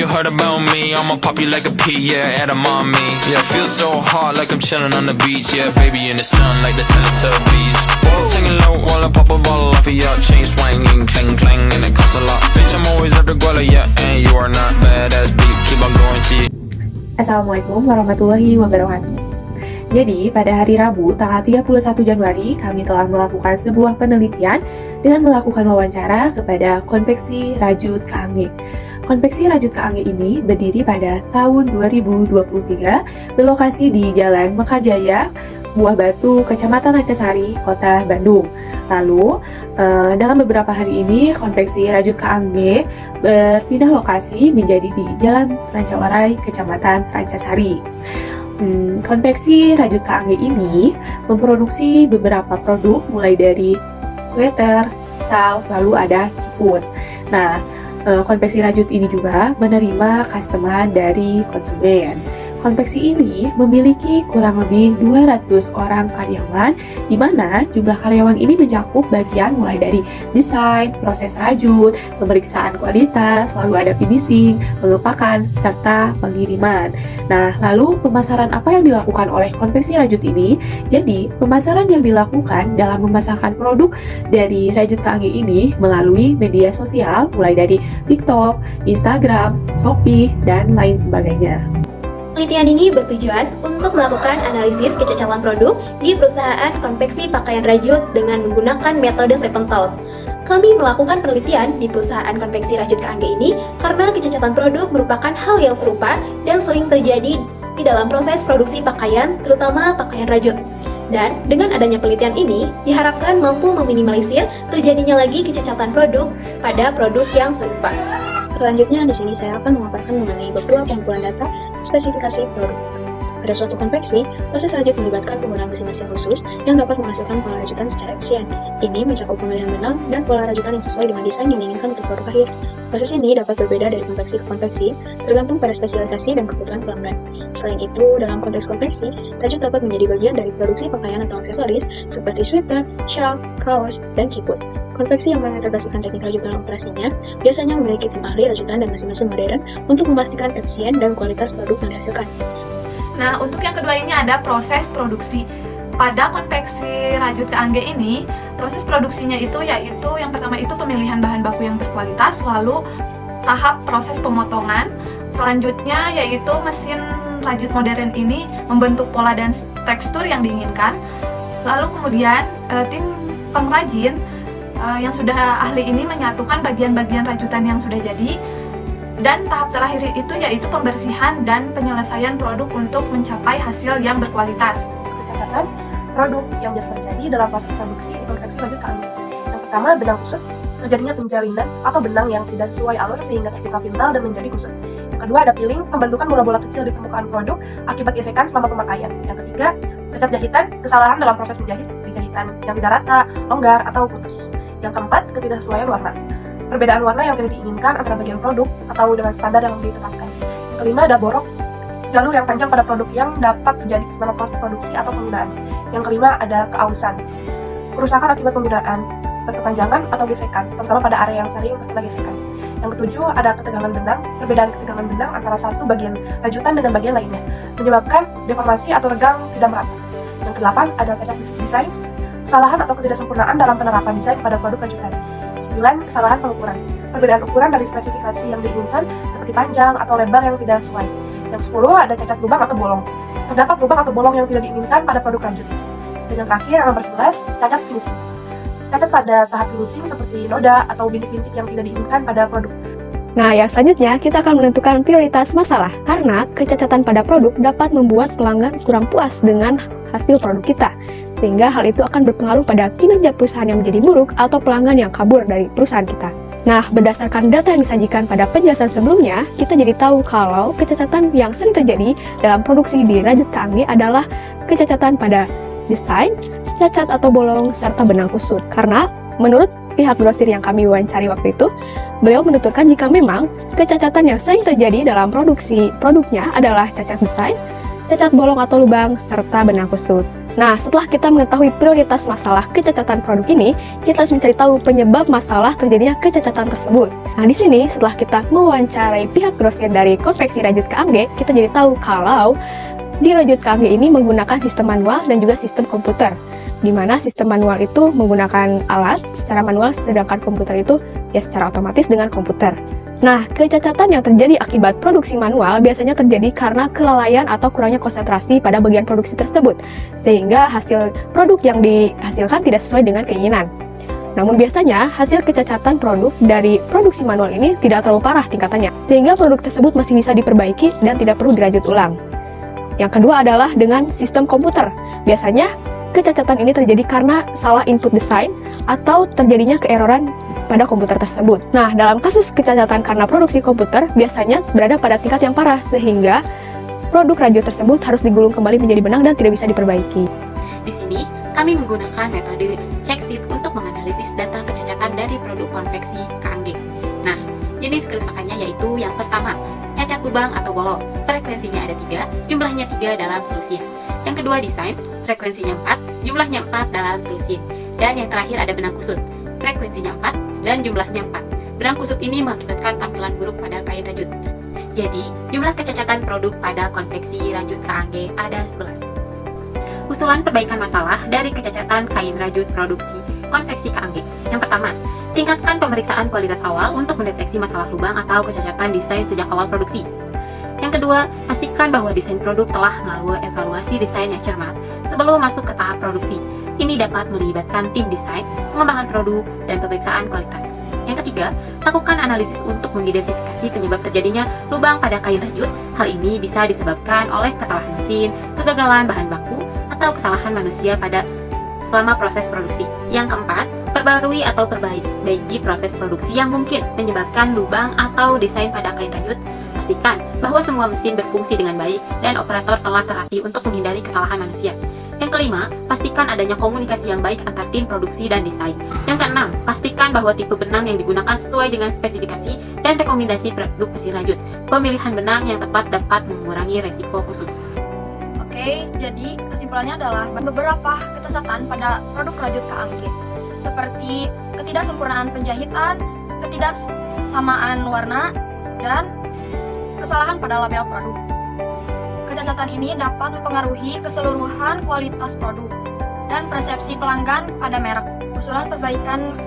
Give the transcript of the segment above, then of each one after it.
heard about me, I'ma pop you like a pea, yeah, at a mommy. Yeah, feel so hot like I'm chilling on the beach. Yeah, baby in the sun like the Teletubbies. Balls singing low while I pop a bottle off of your chain swinging, clang clang, and it costs a lot. Bitch, I'm always at the guala, yeah, and you are not badass beat. Keep on going to you. Assalamualaikum warahmatullahi wabarakatuh. Jadi, pada hari Rabu, tanggal 31 Januari, kami telah melakukan sebuah penelitian dengan melakukan wawancara kepada Konveksi Rajut Kaangge. Konveksi Rajut Kaangge ini berdiri pada tahun 2023, berlokasi di Jalan Mekarjaya, Buah Batu, Kecamatan Rancasari, Kota Bandung. Lalu, dalam beberapa hari ini, Konveksi Rajut Kaangge berpindah lokasi menjadi di Jalan Rancawarai, Kecamatan Rancasari. Konveksi Rajut Kaangge ini memproduksi beberapa produk mulai dari sweater, sal, lalu ada ciput. Nah, konveksi Rajut ini juga menerima customer dari konsumen. Konveksi ini memiliki kurang lebih 200 orang karyawan, di mana jumlah karyawan ini mencakup bagian mulai dari desain, proses rajut, pemeriksaan kualitas, lalu ada finishing, pengepakan, serta pengiriman. Nah, lalu pemasaran apa yang dilakukan oleh konveksi rajut ini? Jadi, pemasaran yang dilakukan dalam memasarkan produk dari Rajut Kaangge ini melalui media sosial, mulai dari TikTok, Instagram, Shopee, dan lain sebagainya. Penelitian ini bertujuan untuk melakukan analisis kecacatan produk di perusahaan konveksi pakaian rajut dengan menggunakan metode 7 Tools. Kami melakukan penelitian di perusahaan konveksi Rajut Kaangge ini karena kecacatan produk merupakan hal yang serupa dan sering terjadi di dalam proses produksi pakaian, terutama pakaian rajut. Dan dengan adanya penelitian ini, diharapkan mampu meminimalisir terjadinya lagi kecacatan produk pada produk yang serupa. Selanjutnya, di sini saya akan memaparkan mengenai beberapa pengumpulan data spesifikasi produk. Pada suatu konveksi, proses rajut melibatkan penggunaan mesin-mesin khusus yang dapat menghasilkan pola rajutan secara efisien. Ini mencakup pemilihan benang dan pola rajutan yang sesuai dengan desain yang diinginkan untuk produk akhir. Proses ini dapat berbeda dari konveksi ke konveksi, tergantung pada spesialisasi dan kebutuhan pelanggan. Selain itu, dalam konteks konveksi, rajut dapat menjadi bagian dari produksi pakaian atau aksesoris seperti sweater, shawl, kaos, dan ciput. Konveksi yang mengintegrasikan teknik rajut dalam operasinya biasanya memiliki tim ahli rajutan dan mesin-mesin modern untuk memastikan efisien dan kualitas produk yang dihasilkan. Nah, untuk yang kedua ini ada proses produksi. Pada konveksi Rajut Kaangge ini, proses produksinya itu yaitu yang pertama itu pemilihan bahan baku yang berkualitas, lalu tahap proses pemotongan, selanjutnya yaitu mesin rajut modern ini membentuk pola dan tekstur yang diinginkan, lalu kemudian tim pengrajin yang sudah ahli ini menyatukan bagian-bagian rajutan yang sudah jadi, dan tahap terakhir itu yaitu pembersihan dan penyelesaian produk untuk mencapai hasil yang berkualitas. Catatan produk yang biasa terjadi dalam proses produksi di konveksi Rajut Kaangge. Yang pertama, benang kusut, terjadinya penjalinan atau benang yang tidak sesuai alur sehingga terpintal-pintal dan menjadi kusut. Yang kedua, ada peeling, pembentukan bola-bola kecil di permukaan produk akibat gesekan selama pemakaian. Yang ketiga, cacat jahitan, kesalahan dalam proses menjahit seperti jahitan yang tidak rata, longgar, atau putus. Yang keempat, ketidaksesuaian warna. Perbedaan warna yang tidak diinginkan antara bagian produk atau dengan standar yang ditetapkan. Yang kelima, ada borok, jalur yang panjang pada produk yang dapat terjadi selama proses produksi atau penggunaan. Yang kelima, ada keausan, kerusakan akibat penggunaan, berkepanjangan atau gesekan, terutama pada area yang sering terkena gesekan. Yang ketujuh, ada ketegangan benang, perbedaan ketegangan benang antara satu bagian rajutan dengan bagian lainnya, menyebabkan deformasi atau regang tidak merata. Yang kedelapan, ada cacat desain, kesalahan atau ketidaksempurnaan dalam penerapan desain pada produk rajutan. 9. Kesalahan pengukuran, perbedaan ukuran dari spesifikasi yang diinginkan seperti panjang atau lebar yang tidak sesuai. Yang 10, ada cacat lubang atau bolong, terdapat lubang atau bolong yang tidak diinginkan pada produk rajut. Dan yang terakhir, yang nomor 11, cacat finishing, cacat pada tahap finishing seperti noda atau bintik-bintik yang tidak diinginkan pada produk. Nah, yang selanjutnya kita akan menentukan prioritas masalah, karena kecacatan pada produk dapat membuat pelanggan kurang puas dengan hasil produk kita, sehingga hal itu akan berpengaruh pada kinerja perusahaan yang menjadi buruk atau pelanggan yang kabur dari perusahaan kita. Nah, berdasarkan data yang disajikan pada penjelasan sebelumnya, kita jadi tahu kalau kecacatan yang sering terjadi dalam produksi di Rajut Kaangge adalah kecacatan pada desain, cacat atau bolong, serta benang kusut. Karena menurut pihak grosir yang kami wawancari waktu itu, beliau menuturkan jika memang kecacatan yang sering terjadi dalam produksi produknya adalah cacat desain, cacat bolong atau lubang, serta benang kusut. Nah, setelah kita mengetahui prioritas masalah kecacatan produk ini, kita harus mencari tahu penyebab masalah terjadinya kecacatan tersebut. Nah, di sini setelah kita mewawancarai pihak grosir dari konveksi rajut Keangge, kita jadi tahu kalau di rajut Keangge ini menggunakan sistem manual dan juga sistem komputer. Di mana sistem manual itu menggunakan alat secara manual, sedangkan komputer itu ya secara otomatis dengan komputer. Nah, kecacatan yang terjadi akibat produksi manual biasanya terjadi karena kelalaian atau kurangnya konsentrasi pada bagian produksi tersebut, sehingga hasil produk yang dihasilkan tidak sesuai dengan keinginan. Namun biasanya, hasil kecacatan produk dari produksi manual ini tidak terlalu parah tingkatannya, sehingga produk tersebut masih bisa diperbaiki dan tidak perlu dirajut ulang. Yang kedua adalah dengan sistem komputer. Biasanya, kecacatan ini terjadi karena salah input desain atau terjadinya keeroran pada komputer tersebut. Nah, dalam kasus kecacatan karena produksi komputer, biasanya berada pada tingkat yang parah, sehingga produk rajut tersebut harus digulung kembali menjadi benang dan tidak bisa diperbaiki. Di sini, kami menggunakan metode check sheet untuk menganalisis data kecacatan dari produk konveksi Keangge. Nah, jenis kerusakannya yaitu yang pertama, cacat lubang atau bolong. Frekuensinya ada 3, jumlahnya 3 dalam selusin. Yang kedua, desain. Frekuensinya 4, jumlahnya 4 dalam selusin. Dan yang terakhir ada benang kusut. Frekuensinya 4 dan jumlahnya 4. Benang kusut ini mengakibatkan tampilan buruk pada kain rajut. Jadi, jumlah kecacatan produk pada konveksi rajut Keangge ada 11. Usulan perbaikan masalah dari kecacatan kain rajut produksi konveksi Keangge. Yang pertama, tingkatkan pemeriksaan kualitas awal untuk mendeteksi masalah lubang atau kecacatan desain sejak awal produksi. Yang kedua, pastikan bahwa desain produk telah melalui evaluasi desain yang cermat sebelum masuk ke tahap produksi. Ini dapat melibatkan tim desain, pengembangan produk, dan pemeriksaan kualitas. Yang ketiga, lakukan analisis untuk mengidentifikasi penyebab terjadinya lubang pada kain rajut. Hal ini bisa disebabkan oleh kesalahan mesin, kegagalan bahan baku, atau kesalahan manusia selama proses produksi. Yang keempat, perbarui atau perbaiki proses produksi yang mungkin menyebabkan lubang atau desain pada kain rajut. Pastikan bahwa semua mesin berfungsi dengan baik dan operator telah terlatih untuk menghindari kesalahan manusia. Yang kelima, pastikan adanya komunikasi yang baik antar tim produksi dan desain. Yang keenam, pastikan bahwa tipe benang yang digunakan sesuai dengan spesifikasi dan rekomendasi produk mesin rajut. Pemilihan benang yang tepat dapat mengurangi resiko kusut. Oke, jadi kesimpulannya adalah beberapa kecacatan pada produk rajut Keangge, seperti ketidaksempurnaan penjahitan, ketidaksamaan warna, dan kesalahan pada label produk. Kecacatan ini dapat mempengaruhi keseluruhan kualitas produk dan persepsi pelanggan pada merek. Usulan perbaikan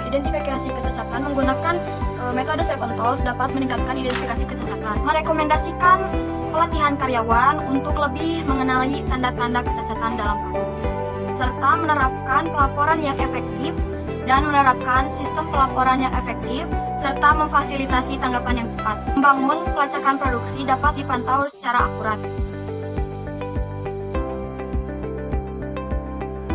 identifikasi kecacatan menggunakan metode 7 Tools dapat meningkatkan identifikasi kecacatan. Merekomendasikan pelatihan karyawan untuk lebih mengenali tanda-tanda kecacatan dalam produk, serta menerapkan pelaporan yang efektif dan menerapkan sistem pelaporan yang efektif, serta memfasilitasi tanggapan yang cepat. Membangun pelacakan produksi dapat dipantau secara akurat.